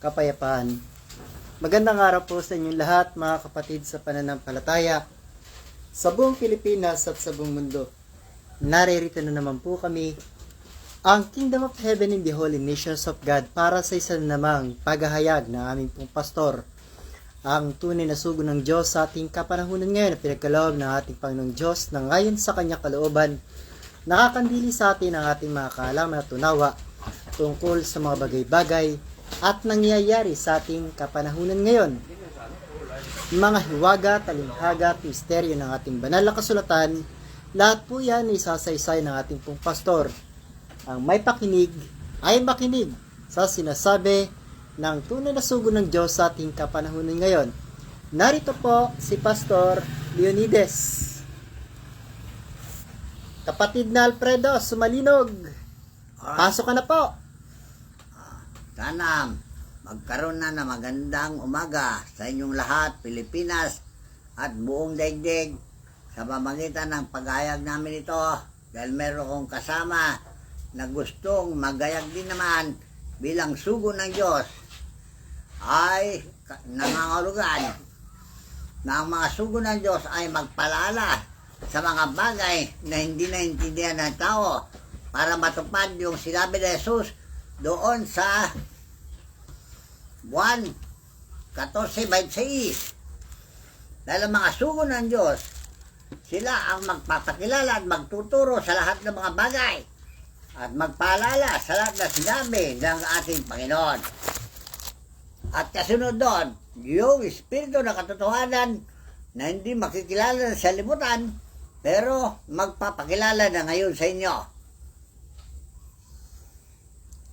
kapayapaan. Magandang araw po sa inyong lahat, mga kapatid sa pananampalataya sa buong Pilipinas at sa buong mundo. Naririto na naman po kami, ang Kingdom of Heaven in the Holy Nations of God, para sa isa namang paghahayag ng aming pong pastor, ang tunay na sugo ng Diyos sa ating kapanahunan ngayon na pinagkaloob ng ating Panginoong Diyos na ngayon sa kanyang kalooban, nakakandili sa atin ang ating mga kaalaman at tunawa tungkol sa mga bagay-bagay at nangyayari sa ating kapanahunan ngayon. Mga hiwaga, talinghaga at misteryo ng ating banal na kasulatan, lahat po yan isasaysay ng ating pong pastor. Ang may pakinig ay makinig sa sinasabi ng tunay na sugo ng Diyos sa ating kapanahunan ngayon. Narito po si Pastor Leonides. Kapatid na Alfredo, sumalinog. Pasok ka na po. Sana magkaroon na ng magandang umaga sa inyong lahat, Pilipinas at buong daigdig, sa pamamagitan ng paghayag namin ito, dahil meron kong kasama na gustong magayag din naman bilang sugo ng Diyos, ay nangangahulugan na ang mga sugo ng Diyos ay magpalala sa mga bagay na hindi naintindihan ng tao para matupad yung sinabi ni Jesus doon sa Juan 14:26. Dahil ang mga sugo ng Diyos, sila ang magpapakilala at magtuturo sa lahat ng mga bagay at magpaalala sa lahat ng sinabi ng ating Panginoon. At kasunod doon, yung Espiritu ng katotohanan na hindi makikilala sa libutan, pero magpapakilala na ngayon sa inyo.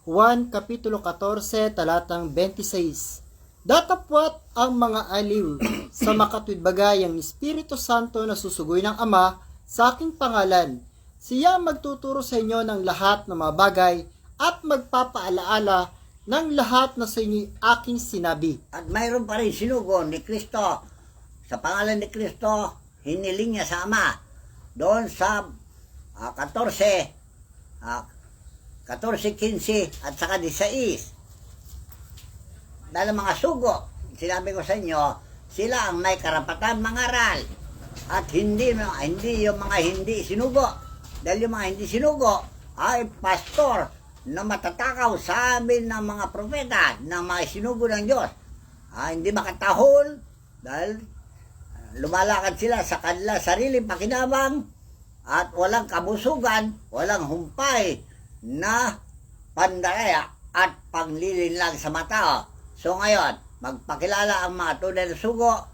Juan Kapitulo 14, talatang 26. Datapwat ang mga aliw sa makatwid ang Espiritu Santo na susugoy ng Ama sa aking pangalan. Siya magtuturo sa inyo ng lahat ng mga bagay at magpapaalaala ng lahat na sa inyo aking sinabi. At mayroon pa rin sinugo ni Kristo. Sa pangalan ni Kristo, hiniling niya sa Ama. Doon sa 14, 15 at saka 16. Dahil mga sugo, sinabi ko sa inyo, sila ang may karapatan mangaral. At hindi yung mga hindi sinugo. Dahil yung mga hindi sinugo ay pastor na matatakaw sa amin ng mga propeta, ng mga sinugo ng Diyos. Hindi makatahol dahil lumalakad sila sa kanilang sariling pakinabang at walang kabusugan, walang humpay na pandaraya at panglilinlang sa mata. So ngayon, magpakilala ang mga tunay na sugo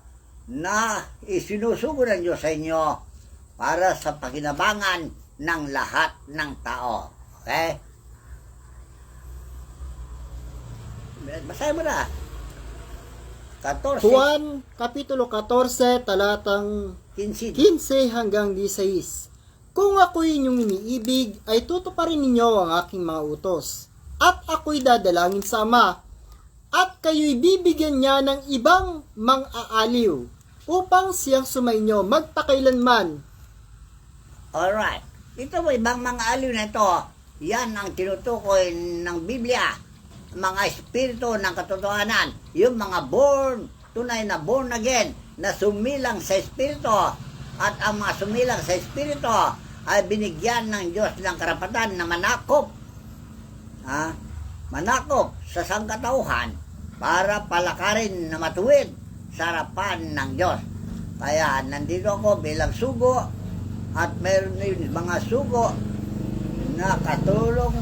na isinusugo ng Diyos sa inyo para sa pakinabangan ng lahat ng tao. Okay? Basahin mo na. 14. Juan Kapitulo 14, talatang 15 hanggang 16. Kung ako'y inyong iniibig, ay tutuparin ninyo ang aking mga utos. At ako'y dadalangin sa Ama, at kayo'y bibigyan niya ng ibang mang-aaliw, upang siyang sumainyo magpakailanman. Alright. Ito mo, ibang mga aliw na ito, yan ang tinutukoy ng Biblia. Mga espiritu ng katotohanan. Yung mga tunay na born again, na sumilang sa espiritu. At ang mga sumilang sa espiritu ay binigyan ng Diyos ng karapatan na manakop. Manakop sa sangkatauhan para palakarin na matuwid sa harapan ng Diyos. Kaya nandito ako bilang sugo at meron yung mga sugo na katulong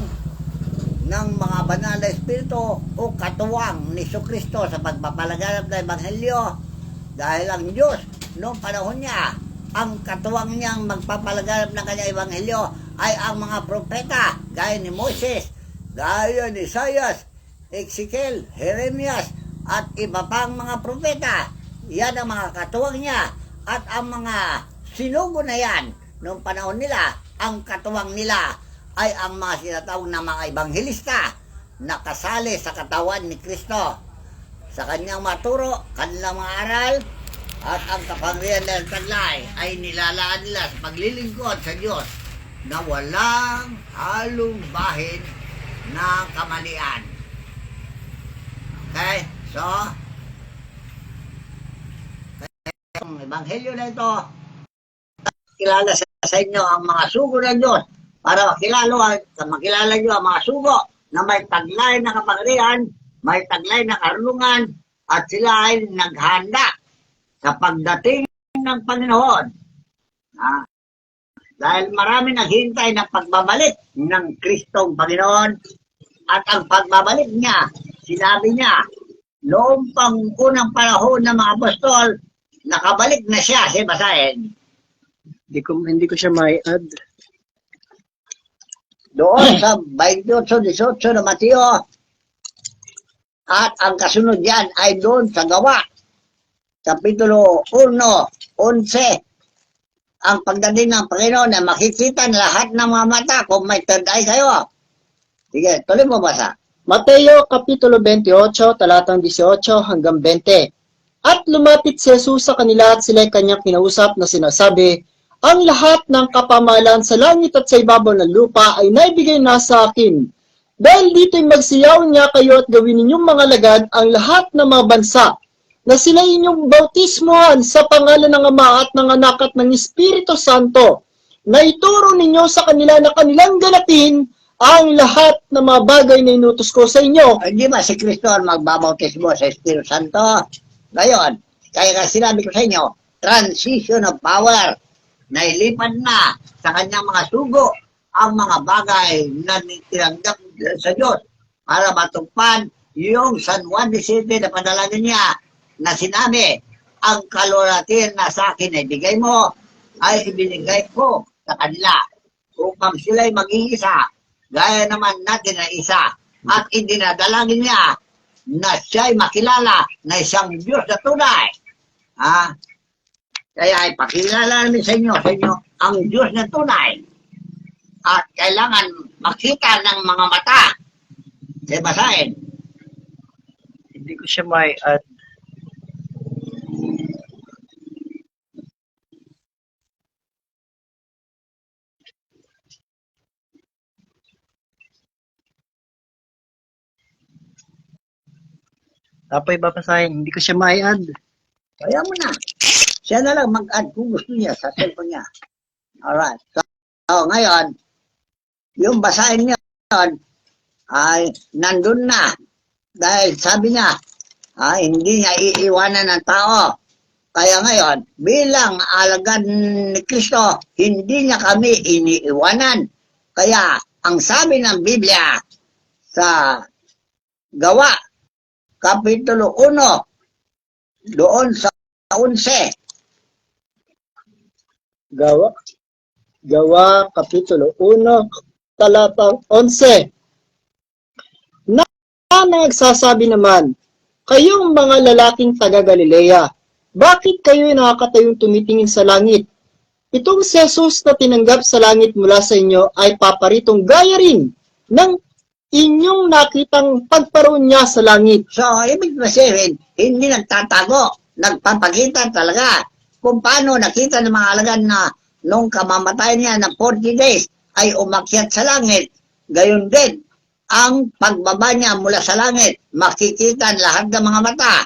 ng mga banal na espiritu o katuwang ni Jesucristo sa pagpapalaganap ng Ebanghelyo. Dahil ang Diyos noong panahon niya, ang katuwang niyang magpapalaganap ng kanyang Ebanghelyo ay ang mga propeta, gaya ni Moses, gaya ni Isaias, Ezekiel, Jeremias, at iba pang mga propeta. Yan ang mga katuwang niya. At ang mga sinugo na yan, noong panahon nila, ang katuwang nila ay ang mga sinatawag na mga ebanghelista na kasali sa katawan ni Kristo. Sa kanyang maturo, kanilang mga aral, at ang kapangyarihan ng taglay ay nilalaan nila sa paglilingkod sa Diyos na walang halong bahid na kamalian. Okay? So, ang ebanghelyo na ito, kilala sa inyo ang mga sugo ng Diyos para makilala nyo ang mga sugo na may taglay na kapangyarihan, may taglay na karunungan, at sila ay naghanda sa pagdating ng Panginoon. Dahil marami naghintay ng pagbabalik ng Kristong Panginoon, at ang pagbabalik niya, sinabi niya, noong pang unang panahon ng mga apostol, nakabalik na siya, basahin. Hindi ko siya mai-add. Doon sa 28-18 na Mateo, at ang kasunod yan ay doon sa Gawa, Kapitulo 1:11, ang pagdating ng Panginoon na makikita ng lahat ng mga mata kung may third eye kayo. Sige, tuloy mo basa. Mateo Kapitulo 28, talatang 18 hanggang 20. At lumapit si Jesus sa kanila at sila'y kanyang kinausap na sinasabi, ang lahat ng kapamahalan sa langit at sa ibabaw ng lupa ay naibigay na sa akin. Dahil dito'y magsiyaw niya kayo at gawin ninyong mga lagad ang lahat ng mga bansa, na sila inyong bautismuhan sa pangalan ng Ama at ng Anak at ng Espiritu Santo, na ituro ninyo sa kanila na kanilang ganatin ang lahat ng mga bagay na inutos ko sa inyo. Hindi ba si Kristo ang magbabautismo sa Espiritu Santo? Ngayon, kaya sinabi ko sa inyo, transition of power, na ilipan na sa kanyang mga sugo ang mga bagay na tinanggap sa Diyos para matupad yung San Juan 17 na padalagan niya na sinabi, ang kalulatin na sa akin ay bigay mo ay ibinigay ko sa kanila upang sila'y mag-iisa gaya naman natin na isa, at idinadalangin niya na siya'y makilala na isang Diyos na tunay. Kaya ipakilala namin sa inyo ang Diyos na tunay. At kailangan makita ng mga mata. Sige, basahin. Hindi ko siya mai-add. Tapos babasahin, hindi ko siya mai-add. Kaya mo na. Siya na lang mag-add kung gusto niya sa cellphone niya. Alright. So, ngayon, yung basahin niya ay nandun na. Dahil sabi niya, hindi niya iiwanan ng tao. Kaya ngayon, bilang alagad ni Kristo, hindi niya kami iniiwanan. Kaya, ang sabi ng Biblia sa Gawa, Kapitulo 1, doon sa 11. Gawa Kapitulo 1, talatang 11. Na nagsasabi naman, kayong mga lalaking taga-Galilea, bakit kayo nakakatayong tumitingin sa langit? Itong si Jesus na tinanggap sa langit mula sa inyo ay paparitong gaya rin ng inyong nakitang pagparoon niya sa langit. So, ibig sabihin, hindi nagtatago, nagpapakita talaga kung paano nakita ng mga alagad na nung kamamatay niya ng 40 days ay umakyat sa langit. Gayon din, ang pagbaba niya mula sa langit, makikita lahat ng mga mata.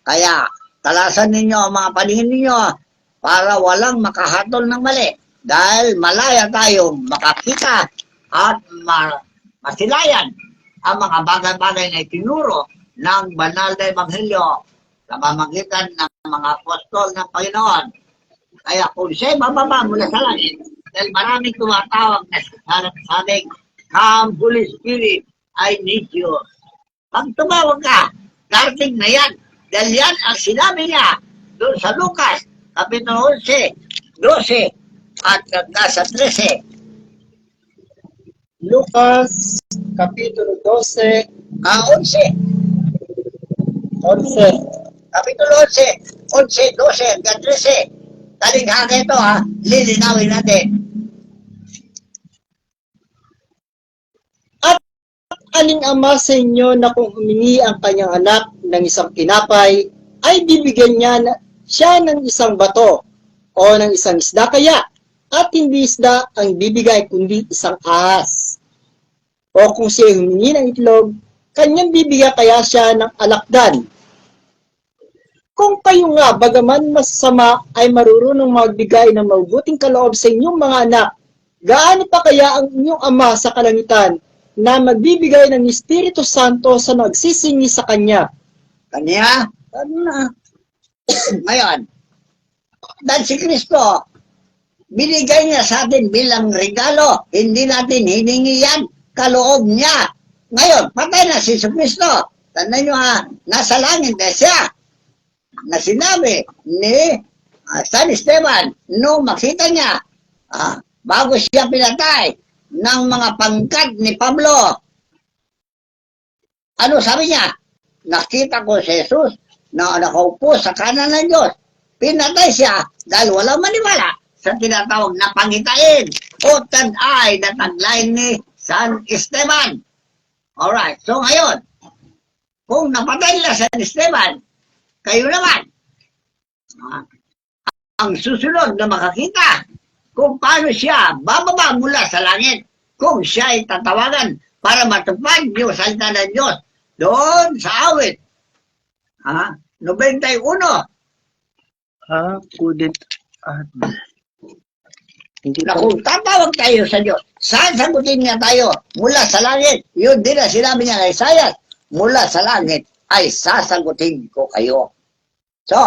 Kaya, talasan ninyo ang mga paningin ninyo para walang makahatol ng mali. Dahil malaya tayong makakita at masilayan ang mga bagay-bagay na itinuro ng banal na ebanghelyo sa pamamagitan ng mga apostol ng Panginoon. Kaya kung siya'y bababa mula sa langit, dahil maraming tumatawag na sabing, come Holy Spirit, I need you. Pag tumawag ka, darating na yan. Dahil yan ang sinabi niya doon sa Lucas, Kapitulo 11, 12, at sa 13. Lucas Kapitulo 12, 11. 11. Kapitulo 11, 11, 12, hanggang 13. Talinghanga ito lilinawin natin. At aling ama sa inyo na kung humingi ang kanyang anak ng isang tinapay, ay bibigyan niya siya ng isang bato o ng isang isda kaya, at hindi isda ang bibigay kundi isang ahas. O kung siya humingi ng itlog, kanyang bibigyan kaya siya ng alakdan. Kung kayo nga, bagaman masama, ay marunong magbigay ng mabuting kaloob sa inyong mga anak, gaano pa kaya ang inyong Ama sa kalangitan na magbibigay ng Espiritu Santo sa nagsisingi sa Kanya? Kanya, ano na. Ngayon, dahil si Kristo, binigay niya sa atin bilang regalo. Hindi natin hiningi yan. Kaloob niya. Ngayon, patay na si Kristo. Tandaan nyo ha, nasa langit na siya. Na sinabi ni San Esteban, nung makita niya, bago siya pinatay ng mga pangkat ni Pablo, ano sabi niya? Nakita ko si Jesus na nakaupo sa kanan ng Diyos. Pinatay siya dahil walang maniwala sa tinatawag na pangitain o tad-ay na taglay ni San Esteban. Alright, so ngayon, kung napatay nila San Esteban, kayo naman, ang susunod na makakita kung paano siya bababa mula sa langit, kung siya ay tatawagan para matupad yung salita ng Diyos doon sa awit. 91. Couldn't. Hindi Na kung tatawag tayo sa Diyos, sasagutin niya tayo mula sa langit. Yun din ang sinabi niya kay Isaiah, mula sa langit ay sasagutin ko kayo. So,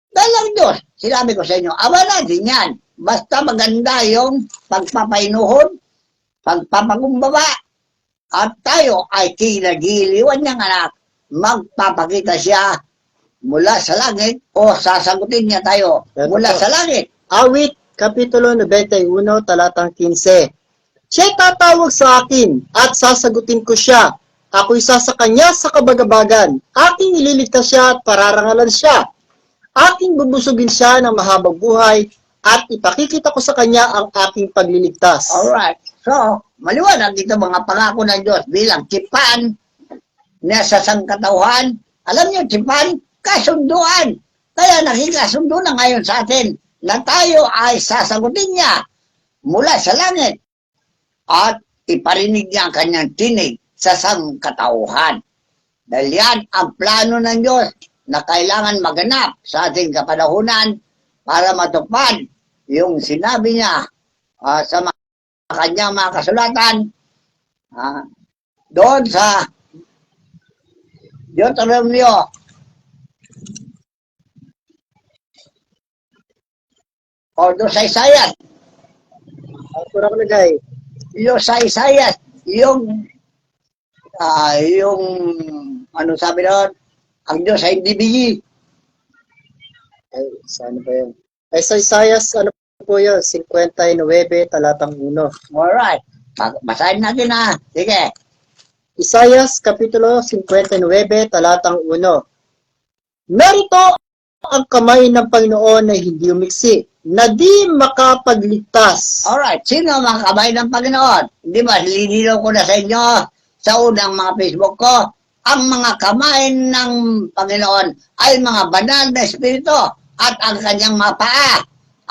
dahil ang Diyos, sinabi ko sa inyo, ama natin yan. Basta maganda yung pagpapainuhon, pagpapakumbaba, at tayo ay kinagiliwan niyang anak, magpapakita siya mula sa langit o sasagutin niya tayo mula sa langit. Awit, Kapitulo 91, talatang 15. Siya'y tatawag sa akin at sasagutin ko siya. Ako'y isa sa kanya sa kabagabagan. Aking ililigtas siya at pararangalan siya. Aking bubusugin siya ng mahabang buhay at ipakikita ko sa kanya ang aking pagliligtas. Alright. So, maliwanag dito mga pangako ng Diyos bilang tipan na sa sangkatauhan. Alam niyo, tipan, kasunduan. Kaya nakikasundo na ngayon sa atin na tayo ay sasagutin niya mula sa langit at iparinig niya ang kanyang tinig sa sangkatauhan. Dahil yan ang plano ng Diyos na kailangan maganap sa ating kapanahunan para matupad yung sinabi niya sa kanyang mga kasulatan doon sa Deuteronomio o doon sa Isaiah. Pura ko lagay. Yung sa Isaiah, yung ano sabi doon, ang Diyos ay hindi bigi. Ay, saan ba yun? Ay, sa Isaiah, ano po yun? 59, talatang 1. Alright. Basahin natin ha. Sige. Isaiah, Kapitulo 59, talatang 1. Narito ang kamay ng Panginoon na hindi umiksi, na di makapagligtas. Alright. Sino ang mga kamay ng Panginoon? Di ba, lininaw ko na sa inyo sa unang mga Facebook ko, ang mga kamay ng Panginoon ay mga banal na espiritu at ang kanyang mga paa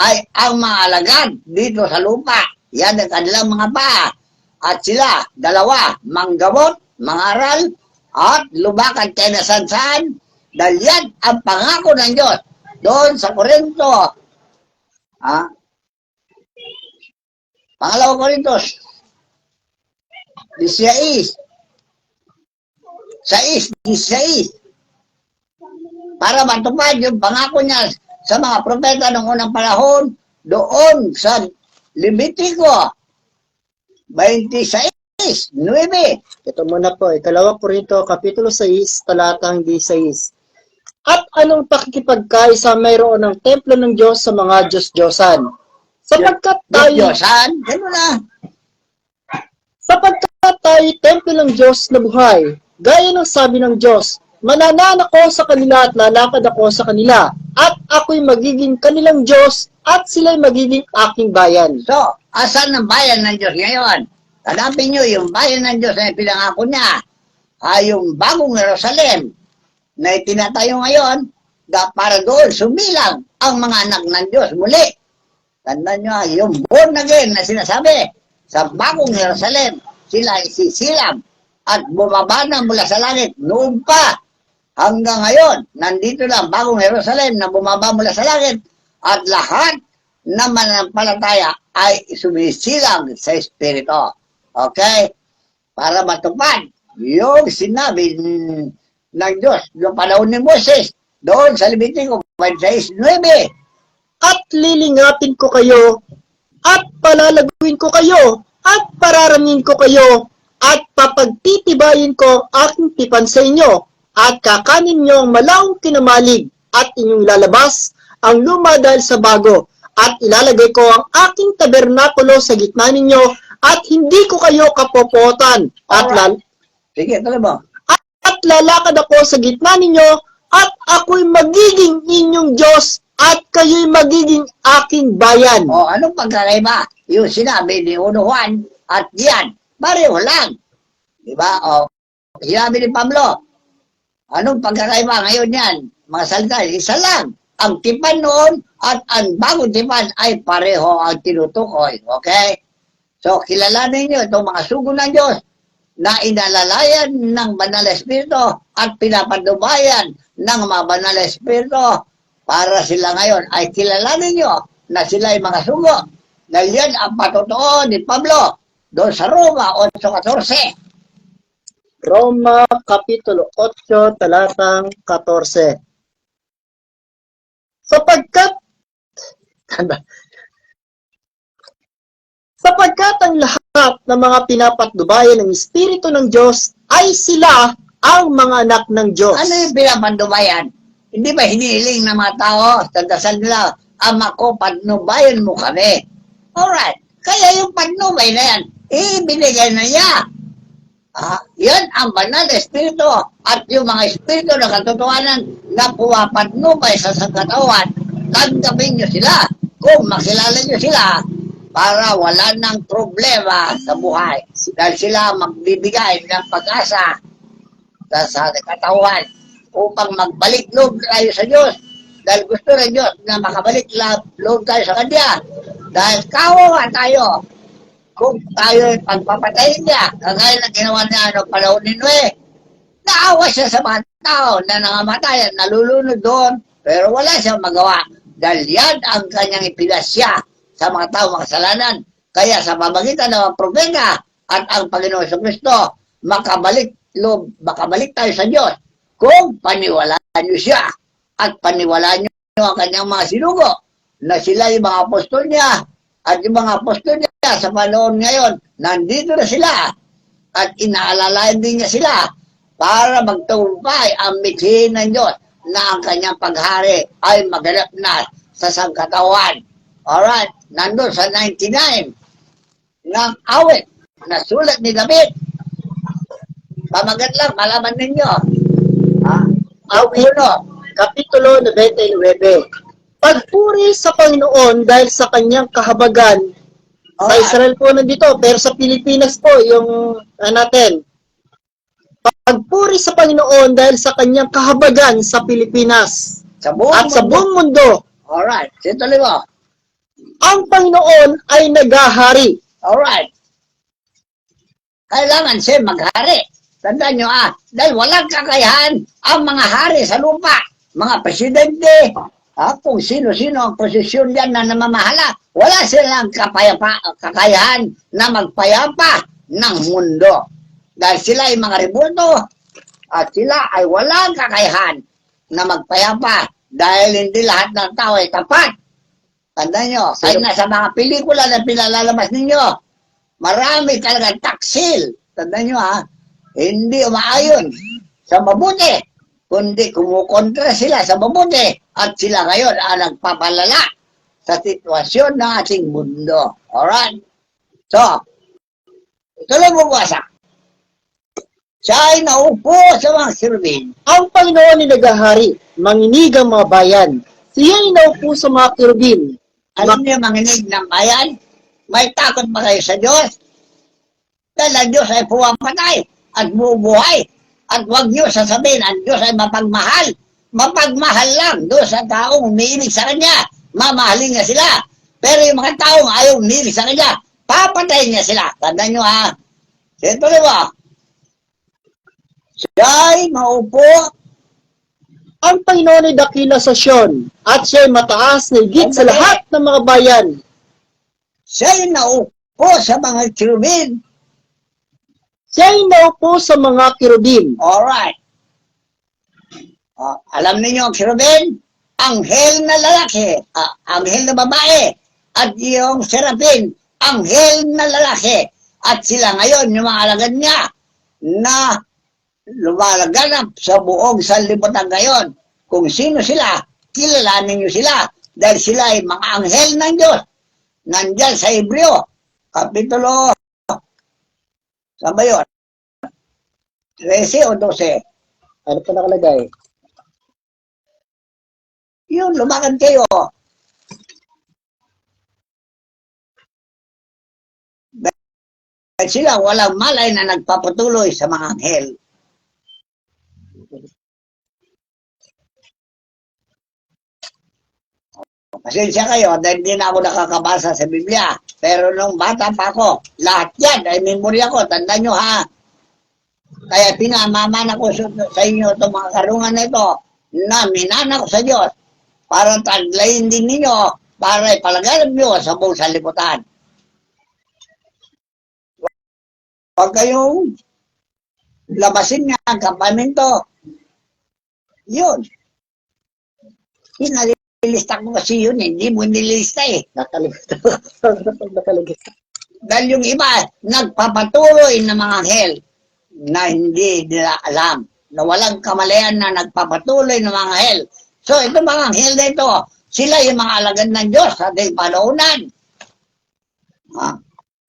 ay ang mga alagad dito sa lupa. Yan ang kanilang mga paa. At sila, dalawa, manggamot, mangaral, at lubakan kayo na saan-saan. Dahil yan ang pangako ng Diyos doon sa Korinto. Pangalawang Korintos 16. 16. Para matupad yung pangako niya sa mga propeta ng unang panahon doon sa Levitico 26, 9. Ito muna po, Ikalawang Korinto, Kapitulo 6, talatang 16. At anong pakikipagkaisa mayroon ng templo ng Diyos sa mga Diyos-Diyosan? Sapagkat tayo, Diyosan, gano'n na. sapagkat tayo templo ng Diyos na buhay, gaya ng sabi ng Diyos, mananahan ako sa kanila at lalakad ako sa kanila, at ako'y magiging kanilang Diyos, at sila'y magiging aking bayan. So, asan ang bayan ng Diyos ngayon? Tanapin nyo, yung bayan ng Diyos na pinangako niya ay yung bagong Jerusalem na itinatayo ngayon para doon sumilang ang mga anak ng Diyos muli. Tandaan nyo, yung born again na sinasabi sa bagong Jerusalem, sila ay sisilang at bumaba na mula sa langit. Noon pa, hanggang ngayon, nandito na ang bagong Jerusalem na bumaba mula sa langit at lahat na mananampalataya ay sumisilang sa Espiritu. Okay? Para matupad yung sinabi ng Diyos noong panahon ni Moses doon sa Levitico 26:9. At lilingapin ko kayo, at palalaguin ko kayo, at pararamin ko kayo, at papagtitibayin ko ang aking tipan sa inyo, at kakanin niyo ang malawong kinamalig, at inyong lalabas ang luma dahil sa bago, at ilalagay ko ang aking tabernakulo sa gitna ninyo, at hindi ko kayo kapopotan, Alright. Sige, tuloy mo. at lalakad ako sa gitna ninyo, at ako'y magiging inyong Diyos, at kayo'y magiging aking bayan. O, anong pagkakaiba? Yung sinabi ni Uno Juan at yan, pareho lang. Diba? O, sinabi ni Pablo, anong pagkakaiba ngayon yan? Mga salita, isa lang. Ang tipan noon at ang bagong tipan ay pareho ang tinutukoy. Okay? So, kilalanin nyo itong mga sugo ng Diyos na inalalayan ng Banal na Espiritu at pinapadubayan ng mga Banal na Espiritu para sila ngayon ay kilalanin nyo na sila ay mga sugo. Dahil yan ang patotoo ni Pablo doon sa Roma 8:14. Roma Kapitulo 8, talatang 14. Sapagkat ang lahat ng mga pinapatnubayan ng Espiritu ng Diyos ay sila ang mga anak ng Diyos. Ano yung pinapandubayan? Hindi ba hinihiling ng mga tao sa dasal nila, Ama ko, patnubayan mo kami? Alright. Kaya yung patnubay na yan, ibinigay na niya. Yan ang Banal na Espiritu at yung mga Espiritu na katotohanan na pumapatnubay sa sangkatawan, tanggapin nyo sila kung makilala nyo sila para wala nang problema sa buhay. Dahil sila magbibigay ng pag-asa sa katawan upang magbalik loob tayo sa Diyos. Dahil gusto ng Diyos na makabalik loob tayo sa Kanya. Dahil kawawa tayo kung tayo pagpapatayin niya, kagaya ng ginawa niya noong panahon ni Noe. Naawa siya sa mga tao na nangamatay at nalulunod doon, pero wala siyang magawa. Dahil yan ang kanyang ipinasya sa mga tao makasalanan. Kaya sa pamagitan ng mga propeta at ang Panginoon sa Kristo, makabalik tayo sa Diyos kung paniwalaan niyo siya at paniwalaan niyo ang kanyang mga sinugo na sila yung mga apostol niya at yung mga apostol niya sa panahon ngayon, nandito na sila at inaalalayan din niya sila para magtagumpay ang mithiin ng Diyos na ang kanyang paghari ay maganap na sa sangkatawan. Alright, nandun sa 99 ng awit na sulat ni David. Pamagat lang, malaman ninyo. Awit, Kapitulo 99. Pagpuri sa Panginoon dahil sa kanyang kahabagan. Sa Israel po nandito, pero sa Pilipinas po, yung natin. Pagpuri sa Panginoon dahil sa kanyang kahabagan sa Pilipinas. At sa buong mundo. Alright, situloy mo. Ang Panginoon ay naghahari. Alright. Kailangan siya maghari. Tandaan nyo dahil walang kakayahan ang mga hari sa lupa. Mga presidente, kung sino-sino ang posisyon yan na namamahala, wala silang kakayahan na magpayapa ng mundo. Dahil sila ay mga rebulto at sila ay walang kakayahan na magpayapa dahil hindi lahat ng tao ay tapat. Tandaan nyo, ay nasa mga pelikula na pinalalabas ninyo, marami talaga taksil. Tandaan nyo hindi umaayon sa mabuti, kundi kumukontra sila sa mabuti at sila ngayon ang nagpapalala sa sitwasyon ng ating mundo. Alright? So, ituloy mo basa. Siya ay naupo sa mga kirubin. Ang Panginoon ay naghahari, manginig ang mga bayan. Siya ay naupo sa mga kirubin. Alam niyo manginig ng bayan? May takot ba kayo sa Diyos? Dahil ang Diyos ay pumapatay at bubuhay. At huwag niyo sasabihin, ang Diyos ay mapagmahal. Mapagmahal lang doon sa taong umiibig sa Kanya. Mamahalin niya sila. Pero yung mga taong ayaw umiibig sa Kanya, papatayin niya sila. Tandaan niyo Ito mo. siya'y maupo, Ang Panginoon ay dakila sa Siyon, at siya'y mataas na higit sa lahat ng mga bayan. siya'y naupo sa mga cherubim. Siya'y naupo sa mga kirubim. Alright. Alam niyo ang cherubim? Anghel na lalaki, anghel na babae, at yung serapin, anghel na lalaki. At sila ngayon, yung mga alagad niya, na lumalaganap sa buong sanlibutan ngayon. Kung sino sila, kilalanin niyo sila, dahil sila ay mga anghel ng Diyos. Nandyan sa Hebreo, Kapitulo, saan ba yun? 13 o 12? Ano pa nakalagay? Yun, lumakad kayo. Dahil sila walang malay na nagpapatuloy sa mga anghel. Pasensya kayo dahil hindi na ako nakakabasa sa Biblia. Pero nung bata pa ako, lahat yan ay memorya ko. Tandaan nyo ha. Kaya pinamamana ko sa inyo itong mga karungan na ito na minana ko sa Diyos para taglayin din ninyo para ipalaganap nyo sa buong sanlibutan. Huwag kayong labasin nga ang kampamento. Yun. Nilista ko kasi yun, hindi mo nilista eh. Nakalagay. Dahil yung iba, nagpapatuloy ng mga anghel na hindi nila alam, na walang kamalayan na nagpapatuloy ng mga anghel. So, ito mga anghel na ito, sila yung mga alagad ng Diyos sa ating panaunan.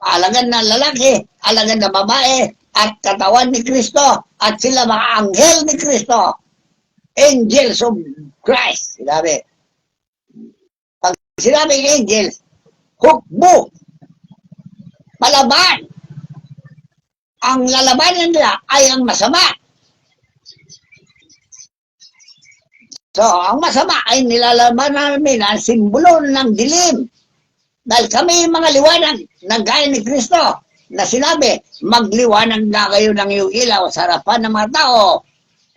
Alagad na lalaki, alagad na babae, at katawan ni Kristo, at sila mga anghel ni Kristo. Angels of Christ, sinabi. Pag sinabi angels, hukbo, palaban. Ang lalabanan nila ay ang masama. So, ang masama ay nilalabanan namin ang simbolo ng dilim. Dahil kami mga liwanag na gaya ni Kristo na sinabi, magliwanag na kayo ng iyong ilaw sa harapan ng mga tao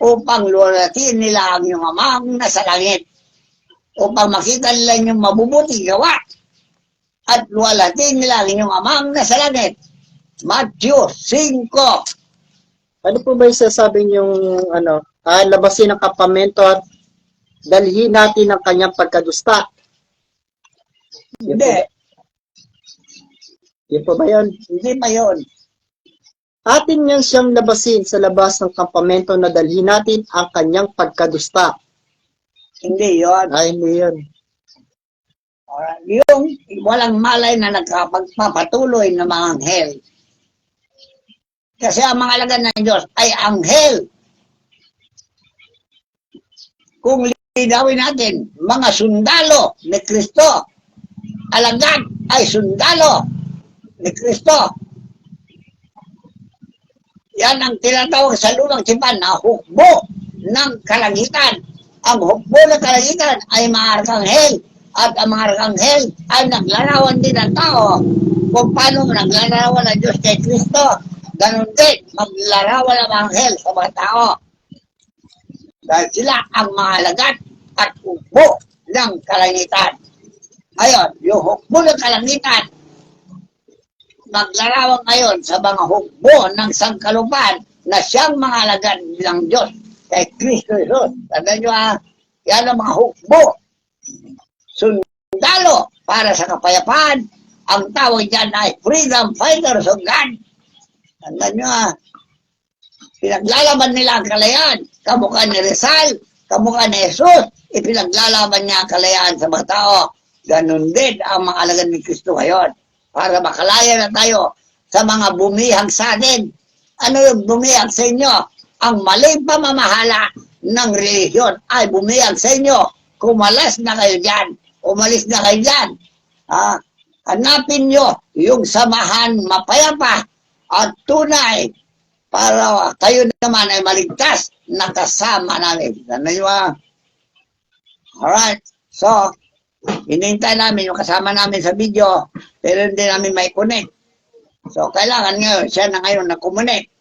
upang luwalatin nila ang iyong amang nasa langit. Upang makita nila yung mabubuti gawa at luwalatin nila ang inyong amang nasa langit. Matthew 5. Ano po ba yung sasabi niyong labasin ang kampamento at dalhin natin ang kanyang pagkadusta? Hindi. Yun po ba yun? Hindi pa yun. Atin niyang siyang labasin sa labas ng kampamento na dalhin natin ang kanyang pagkadusta. Hindi yun. Ay, hindi yun. Yung walang malay na nagpapatuloy ng mga anghel. Kasi ang mga alagad ng Diyos ay anghel. Kung linawin natin, mga sundalo ni Kristo. Alagad ay sundalo ni Kristo. Yan ang tinatawag sa lumang tipan na hukbo ng kalangitan. Ang hukbo ng kalangitan ay mga arkanghel. At ang mga arkanghel ay naglarawan din ng tao. Kung paano naglarawan ng Diyos kay Kristo, ganun din, maglarawan ng mga anghel sa mga tao. Dahil sila ang mga alagad at hukbo ng kalangitan. Ayun, yung hukbo ng kalangitan, maglarawan ngayon sa mga hukbo ng sangkalupan na siyang mga alagad ng Diyos kay Kristo Jesus. Tandaan nyo yan ang mga hukbo. Sundalo para sa kapayapaan. Ang tawag dyan ay freedom fighters of God. Tandaan nyo pinaglalaban nila ang kalayaan. Kamukha ni Rizal, kamukha ni Jesus, ipinaglalaban niya ang kalayaan sa mga tao. Ganun din ang mga alagad ni Kristo ngayon. Para makalaya na tayo sa mga bumihag sa atin. Ano yung bumihag sa inyo? Ang maling pamamahala ng relihiyon ay bumihag sa inyo. Kumalas na kayo dyan. Umalis na kayo dyan. Hanapin nyo yung samahan mapayapa at tunay para kayo naman ay maligtas na kasama namin. Ano yun? Alright. So, hinihintay namin yung kasama namin sa video pero hindi namin may connect. So, kailangan ngayon siya na ngayon na connect.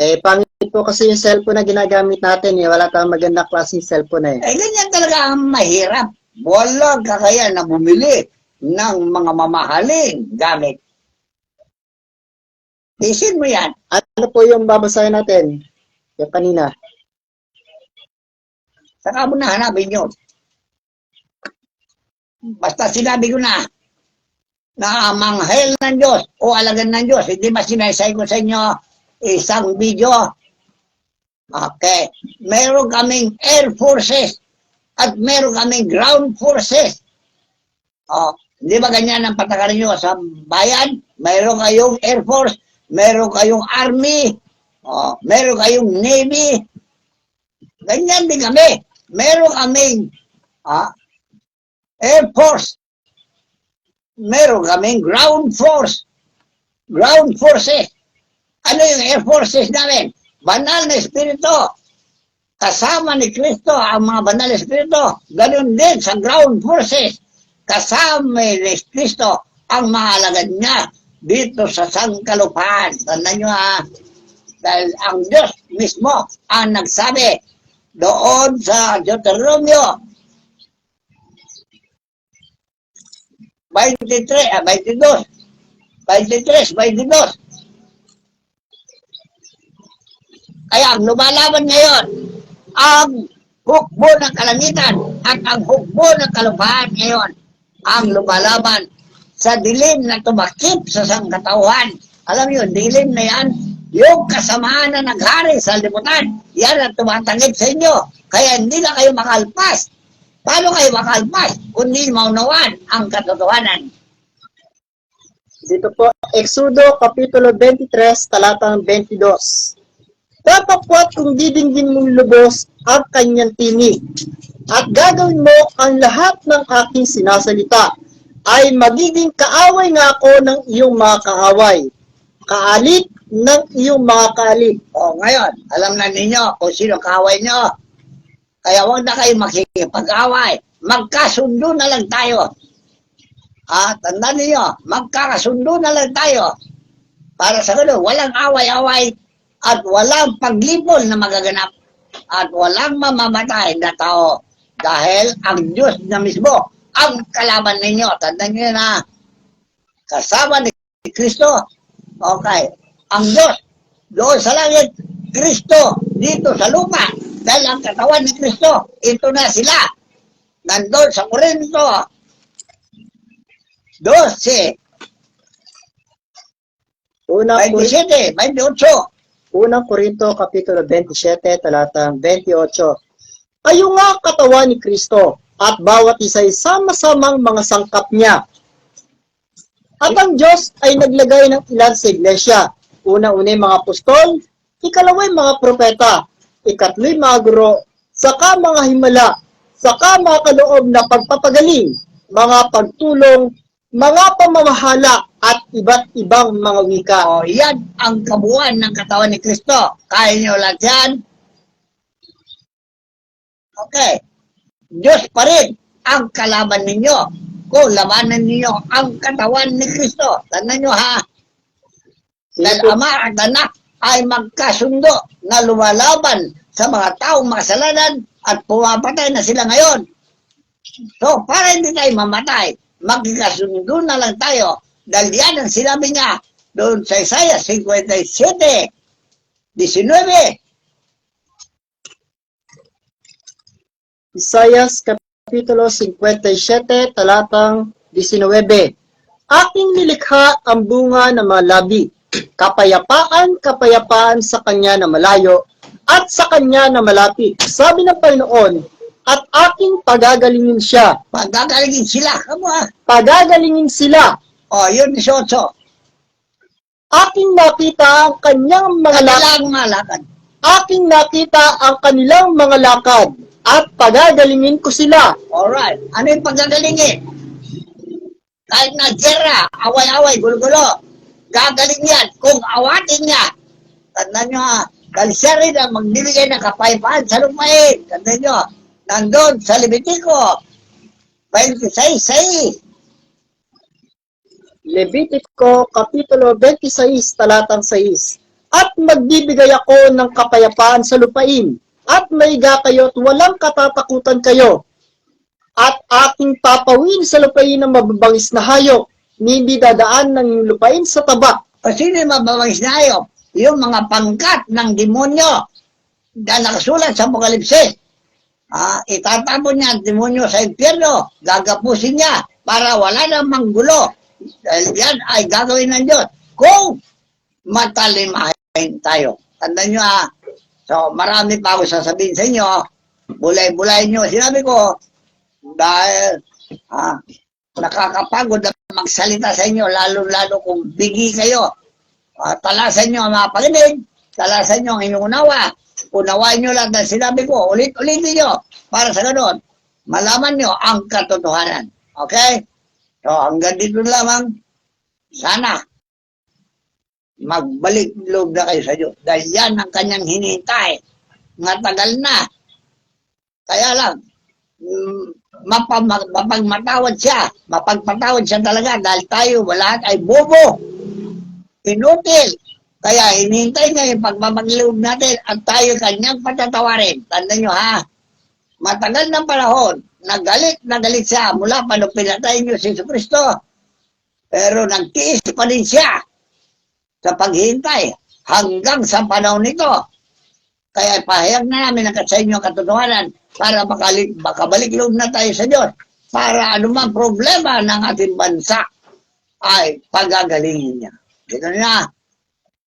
Pangit po kasi yung cellphone na ginagamit natin eh. Wala tayong magandang klaseng cellphone eh. Ganyan talaga ang mahirap. Walang kakayahan na bumili ng mga mamahaling gamit. Isin mo yan. Ano po yung babasahin natin? Yung kanina. Saka mo na hanapin yun. Basta sinabi ko na ang anghel ng Diyos o alagad ng Diyos, hindi ba sinaysay ko sa inyo isang video? Okay. Meron kaming air forces at meron kaming ground forces. Hindi ba ganyan ang patakaran nyo sa bayan? Meron kayong air force, meron kayong army, meron kayong navy. Ganyan din kami. Meron kaming air force, meron kaming ground force, ground forces. Ano yung air forces namin? Banal na Espiritu. Kasama ni Kristo ang mga banal na Espiritu. Ganun din sa ground forces. Kasama ni Kristo ang mga alagad niya dito sa sangkalupaan. Tandaan nyo dahil ang Diyos mismo ang nagsabi doon sa Deuteronomio 22. Kaya ang lumalaban ngayon, ang hukbo ng kalangitan at ang hukbo ng kalupaan ngayon, ang lumalaban sa dilim na tumakip sa sangkatauhan. Alam niyo, dilim na yan, yung kasamaan na naghari sa liputan, yan ang tumatangip sa inyo. Kaya hindi na kayo makalpas. Paano kayo makalpas kung hindi maunawaan ang katotohanan? Dito po, Exodo Kapitulo 23, talatang 22. Datapwat kung didinggin mong lubos ang kanyang tinig, at gagawin mo ang lahat ng aking sinasalita, ay magiging kaaway nga ako ng iyong mga kaaway, kaalik ng iyong mga kaalik. Ngayon, alam na ninyo kung sino kaaway nyo. Kaya huwag na kayo makikipag-away. Magkasundo na lang tayo. Tandaan ninyo, magkakasundo na lang tayo. Para sa ganun, walang away-away at walang paglipol na magaganap at walang mamamatay na tao dahil ang Diyos na mismo ang kalaban ninyo. Tandaan nyo na kasama ni Kristo. Okay. Ang Diyos doon sa langit, Kristo dito sa lupa. Dahil ang katawan ni Kristo, ito na sila. Nandun sa Korinto 12, Unang 27, 28. Unang Korinto Kapitulo 27, talatang 28. Kayo nga katawan ni Kristo, at bawat isa ay sama-samang mga sangkap niya. At ang Diyos ay naglagay ng ilan sa iglesia. Una-una mga apostol, ikalaway mga propeta, ikatlo'y mga guro, saka mga himala, saka mga kaloob na pagpapagaling, mga pagtulong, mga pamamahala, at iba't ibang mga wika. Yan ang kabuuan ng katawan ni Kristo. Kaya nyo lang yan? Okay. Diyos pa rin ang kalaban ninyo. Kung labanan ninyo ang katawan ni Kristo. Tandaan nyo dahil Ama at Anak ay magkasundo na lumalaban sa mga taong makasalanan at pumapatay na sila ngayon. So, para hindi tayo mamatay, magkakasundo na lang tayo dahil yan ang sinabi niya doon sa Isaiah 57, 19. Isaiah Kapitulo 57, talatang 19. Aking nilikha ang bunga ng mga labi, kapayapaan sa kanya na malayo, at sa kanya na malapit. Sabi ng Panginoon, at aking pagagalingin siya. Pagagalingin sila. Pagagalingin sila. Yun 18. Aking nakita ang kanyang mga lakad. Aking nakita ang kanilang mga lakad, at pagagalingin ko sila. Alright. Ano yung pagagalingin? Kahit na gera, away-away, gulo-gulo, gagaling yan kung awatin niya. Tandaan nyo dahil siya rin ang magbibigay ng kapayapaan sa lupain. Tandaan nyo, nandun sa Levitico 26. Levitico Kapitulo 26, talatang 6. At magbibigay ako ng kapayapaan sa lupain, at maiga kayo at walang katatakutan kayo. At aking papawin sa lupain ng mababangis na hayop, hindi dadaan ng lupain sa tabak. O sino yung mababangis na hayop? Yung mga pangkat ng demonyo na nakasulat sa Apokalipsis. Itatapon niya ang demonyo sa impyerno, gagapusin niya para wala namang gulo. Dahil yan ay gagawin ng Diyos. Kung matalimahin tayo. Tandaan nyo So, marami pa ako sasabihin sa inyo. Bulay-bulay nyo. Sinabi ko, dahil nakakapagod na magsalita sa inyo, lalo-lalo kung bigi kayo. Talasan nyo ang mga pakinig, talasan nyo ang inyong unawa. Unawain nyo lang na sinabi ko, ulit-ulitin nyo. Para sa ganun, malaman nyo ang katotohanan. Okay? So, hanggang dito lamang, sana magbalik loob na kayo sa Diyos. Dahil yan ang kanyang hinihintay. Nga tagal na. Kaya lang, mapagmatawad siya. Mapagpatawad siya talaga dahil tayo lahat ay bobo. Inutil. Kaya hinihintay niya yung pagmapagloob natin at tayo kanyang patatawarin. Tandaan nyo matagal ng panahon, nagalit siya mula pa nung pinatay niyo si Jesucristo. Pero nagtiis pa din siya sa paghihintay hanggang sa panahon nito. Kaya pahayag na namin ang sa inyo ang katotohanan para makabalik loob na tayo sa Diyos. Para anumang problema ng ating bansa ay pagagalingin niya. Dito na.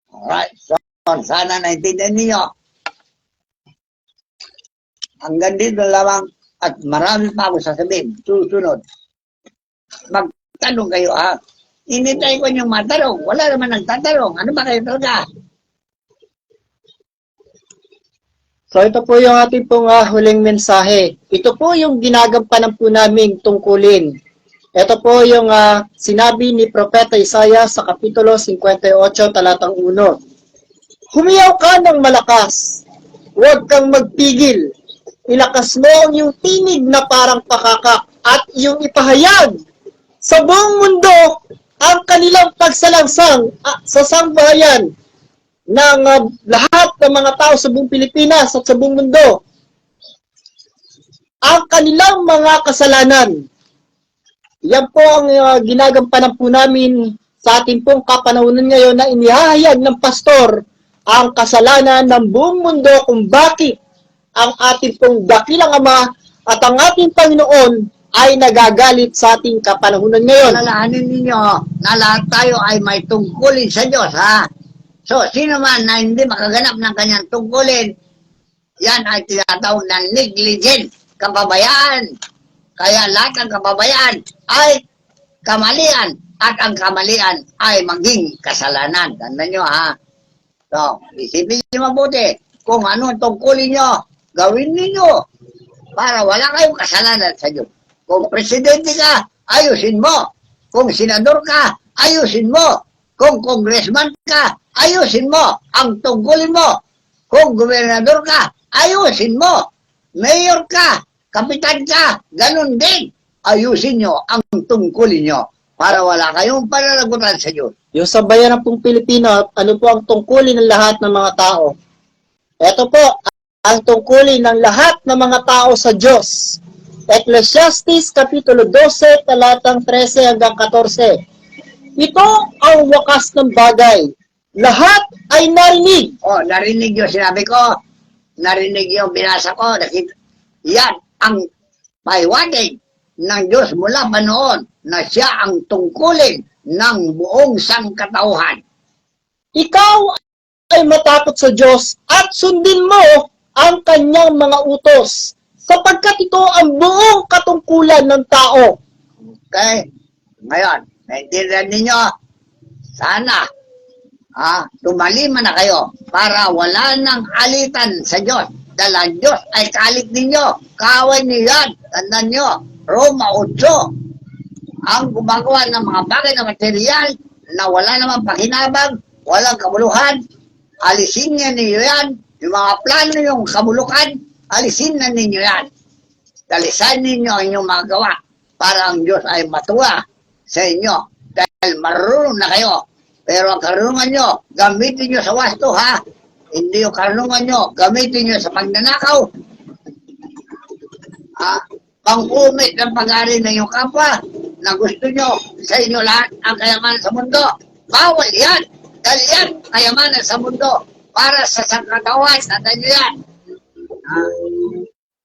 Alright. So, sana naintindihan ninyo. Hanggang dito lamang at marami pa ako sasabihin. Susunod. Magtanong kayo Inintay ko niyong matanong. Wala naman nagtatanong. Ano ba kayo talaga? So ito po yung ating pong huling mensahe. Ito po yung ginagampanan po naming tungkulin. Ito po yung sinabi ni Propeta Isaiah sa Kapitulo 58, talatang 1. Humiyaw ka ng malakas. Huwag kang magpigil. Ilakas mo ang iyong tinig na parang pakakak at iyong ipahayag sa buong mundo ang kanilang pagsalangsang sa sambahayan ng lahat ng mga tao sa buong Pilipinas at sa buong mundo. Ang kanilang mga kasalanan. Yan po ang ginagampanan po namin sa ating pong kapanahunan ngayon na inihahayag ng pastor ang kasalanan ng buong mundo kung bakit ang ating pong dakilang Ama at ang ating Panginoon ay nagagalit sa ating kapanahunan ngayon. Alalahanin ninyo na lahat tayo ay may tungkulin sa Diyos, So, sino man na hindi makaganap ng kanyang tungkulin, yan ay tinatawag na negligent, kapabayaan. Kaya lahat ng kapabayaan ay kamalian at ang kamalian ay maging kasalanan. Tandaan nyo, So, isipin nyo mabuti kung ano ang tungkulin nyo, gawin ninyo para wala kayong kasalanan sa Diyos. Kung presidente ka, ayusin mo. Kung senador ka, ayusin mo. Kung congressman ka, ayusin mo ang tungkulin mo. Kung gobernador ka, ayusin mo. Mayor ka, kapitan ka, ganun din. Ayusin nyo ang tungkulin nyo para wala kayong pananagutan sa Diyos. Yung sa bayan ng pong Pilipino, ano po ang tungkulin ng lahat ng mga tao? Ito po, ang tungkulin ng lahat ng mga tao sa Diyos. Ecclesiastes Kapitulo 12, talatang 13 hanggang 14. Ito ang wakas ng bagay. Lahat ay narinig. Narinig yung sinabi ko. Narinig yung binasa ko. Yan ang paiwanig ng Diyos mula pa noon na siya ang tungkulin ng buong sangkatauhan. Ikaw ay matakot sa Diyos at sundin mo ang kanyang mga utos, sapagkat ito ang buong katungkulan ng tao. Okay? Ngayon, naintindihan ninyo, sana, tumaliman na kayo para wala nang alitan sa Diyos. Dahil ang Diyos ay kalit ninyo. Kaaway niyo yan. Tandaan nyo, Roma 8. Ang gumagawa ng mga bagay na material na wala namang pakinabang, walang kabuluhan, alisin niya ninyo yan. Yung mga plano yung kabulukan, alisin na ninyo yan. Dalisan ninyo ang inyong mga gawa para ang Diyos ay matuwa sa inyo dahil marunong na kayo Pero ang karunungan nyo, gamitin nyo sa wasto, ha? Hindi yung karunungan nyo, gamitin nyo sa pagnanakaw. Pang-umit ng pag-ari ng iyong kapwa na gusto nyo sa inyo lahat ang kayamanan sa mundo. Bawal yan. Dahil yan, kayamanan sa mundo para sa sangkatawan. Tandaan nyo yan.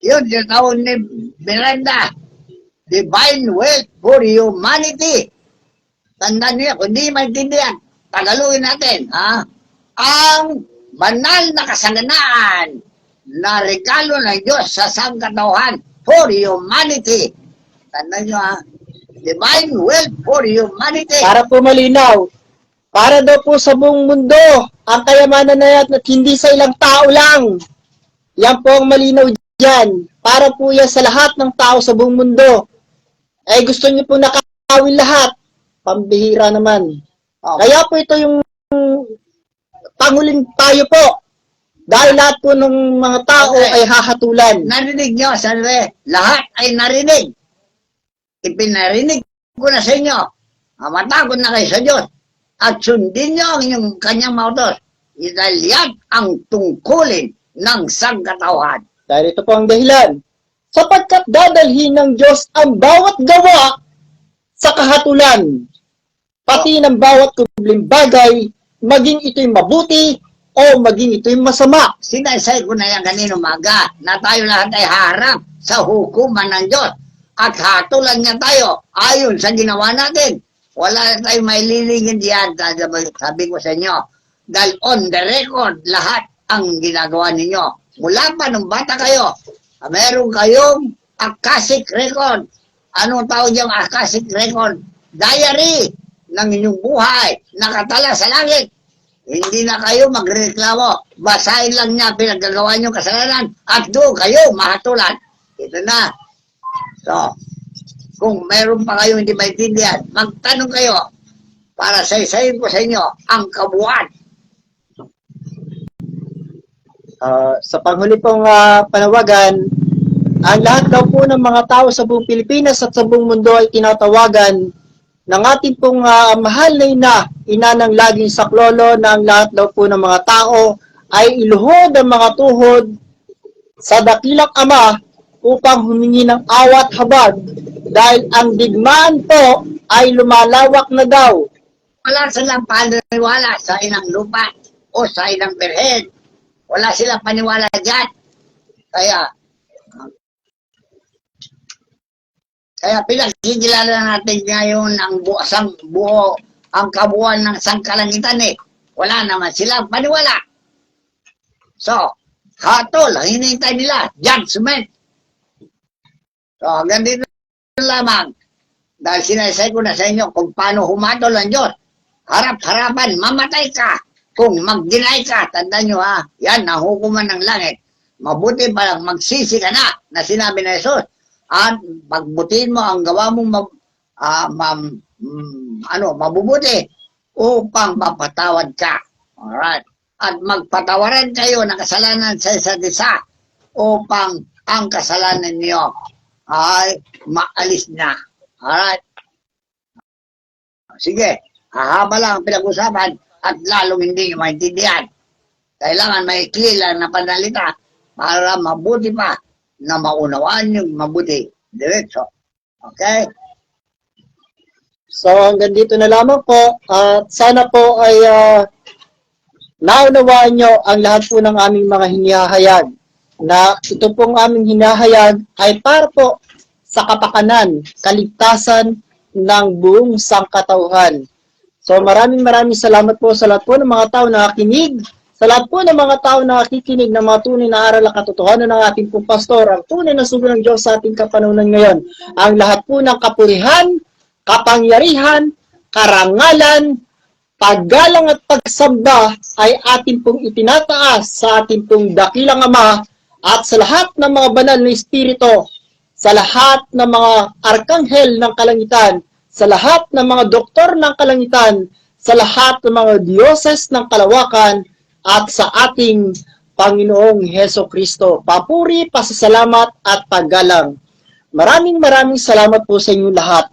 Yun, yung tawag ni Miranda. Divine wealth for humanity. Tandaan nyo yan. Kung hindi maintindihan, tagalugin natin. Ang banal na kasaganaan na regalo ng Diyos sa sangkatauhan for humanity. Tandaan nyo, divine wealth for humanity. Para po malinaw, para daw po sa buong mundo, ang kayamanan na yan at hindi sa ilang tao lang. Yan po ang malinaw dyan. Para po yan sa lahat ng tao sa buong mundo. Eh gusto niyo po nakakawin lahat. Pambihira naman. Kaya po ito yung panguling tayo po. Dahil lahat po ng mga tao ay hahatulan. Narinig nyo, sabi, lahat ay narinig. Ipinarinig ko na sa inyo. Matakot na kayo sa Diyos. At sundin nyo ang inyong kanyang mautos. Dahil yan ang tungkulin ng sangkatauhan. Dahil ito po ang dahilan. Sapagkat dadalhin ng Diyos ang bawat gawa sa kahatulan. Pati ng bawat kubling bagay, maging ito'y mabuti o maging ito'y masama. Sinaysay ko na yan kanina umaga na tayo lahat ay haharap sa hukuman ng Diyos. At hatulan niya tayo ayon sa ginawa natin. Wala na tayong maililingin diyan. Sabi ko sa inyo, dahil on the record, lahat ang ginagawa ninyo. Mula pa nung bata kayo, meron kayong Akashic record. Anong tawag yung Akashic record? Diary ng inyong buhay, nakatala sa langit. Hindi na kayo magreklamo. Basahin lang niya pinagagawa niyong kasalanan at doon kayo mahatulan. Ito na. So, kung meron pa kayo hindi maintindihan, magtanong kayo para saysayin ko sa inyo ang kabuuan. Sa panghuli pong panawagan, ang lahat daw po ng mga tao sa buong Pilipinas at sa buong mundo ay tinatawagan ng ating pong mahal na ina ng laging saklolo na ang lahat daw po ng mga tao ay iluhod ang mga tuhod sa dakilang Ama upang humingi ng awat habag dahil ang digmaan po ay lumalawak na daw. Wala silang paniwala sa inang lupa o sa inang berhen. Wala silang paniwala dyan. Kaya pinagkikilala natin ngayon ang ang kabuuan ng sangkalangitan eh. Wala naman silang paniwala. So, hatol, ang hinihintay nila, judgment. So, hanggang dito lamang. Dahil sinaysay ko na sa inyo kung paano humatol ang Diyos. Harap-harapan, mamatay ka. Kung mag-deny ka, tandaan nyo yan, nahukuman ng langit. Mabuti pa lang, magsisi ka na sinabi na Jesus. At pagbutin mo ang gawa mong mabubuti upang mapatawad ka. Alright. At magpatawaran kayo ng kasalanan sa isa't isa upang ang kasalanan niyo ay maalis na. Alright. Sige, hahaba lang ang pinag-usapan at lalong hindi nyo maintindihan. Kailangan may clear na panalita para mabuti pa na maunawaan yung mabuti. Diretso. Okay? So hanggang dito na lamang po at sana po ay naunawaan nyo ang lahat po ng aming mga hinihahayag na ito pong aming hinahayag ay para po sa kapakanan, kaligtasan ng buong sangkatauhan. So maraming salamat po sa lahat po ng mga tao na nakikinig, sa lahat po ng mga tao na nakikinig ng mga tunay na aral at katotohanan ng ating pong pastor, ang tunay na sugo ng Diyos sa ating kapanahunan ngayon. Ang lahat po ng kapurihan, kapangyarihan, karangalan, paggalang at pagsamba ay ating pong itinataas sa ating pong dakilang Ama at sa lahat ng mga banal na espiritu, sa lahat ng mga arkanghel ng kalangitan, sa lahat ng mga doktor ng kalangitan, sa lahat ng mga dioses ng kalawakan, at sa ating Panginoong Heso Kristo. Papuri, pasasalamat at paggalang. Maraming salamat po sa inyong lahat.